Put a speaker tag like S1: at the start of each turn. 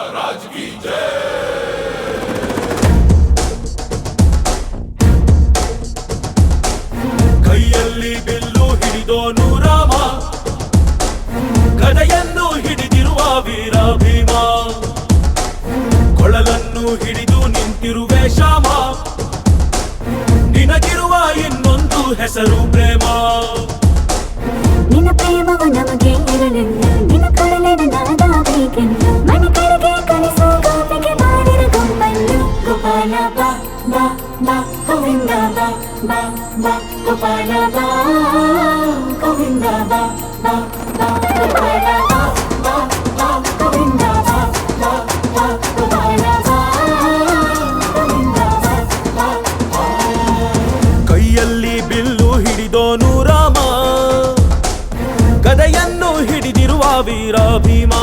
S1: महाराज की जय। ಕೈಯಲ್ಲಿ ಬಿಲ್ಲು ಹಿಡಿದೋನು ರಾಮ, ಗದೆಯನ್ನು ಹಿಡಿದಿರುವ ವೀರ ಭೀಮ, ಕೊಳಲನ್ನು ಹಿಡಿದು ನಿಂತಿರುವೆ ಶ್ಯಾಮ, ನಿನಗಿರುವ ಇನ್ನೊಂದು ಹೆಸರು ಪ್ರೇಮ.
S2: ನಿನ್ನ ಪ್ರೇಮವು ನಮಗೆ ಇರಲಿಲ್ಲ, ನಿನ್ನ ಕೊಳಲಿನ ನಾದ ಬೇಕೆಂದು ಮನೆ ಕಡೆಗೆ ಕಲಿಸೋ ಗೋಪಿಗೆ ಮಾಡಿದ ಗೊಂಬನ್ನು. ಗೋಪಾಲ ಬಾ ಬಾ ಬಾ ಗೋವಿಂದ ಬಾ ಬಾ ಬಾ ಗೋಪಾಲ ಬಾ ಗೋವಿಂದ ಬಾ ಬಾ ಬಾ ಗೋಪಾಲ ಬಾ ಬಾ ಬಾ ಗೋವಿಂದ ಬಾ ಬಾ ಬಾ ಗೋಪಾಲ ಬಾ ಗೋವಿಂದ ಬಾ ಬಾ ಬಾ.
S3: ಕೈಯಲ್ಲಿ ಬಿಲ್ಲು ಹಿಡಿದೋನು ರಾಮ, ಗದೆಯನ್ನು ಹಿಡಿದಿರುವ ವೀರ ಭೀಮ.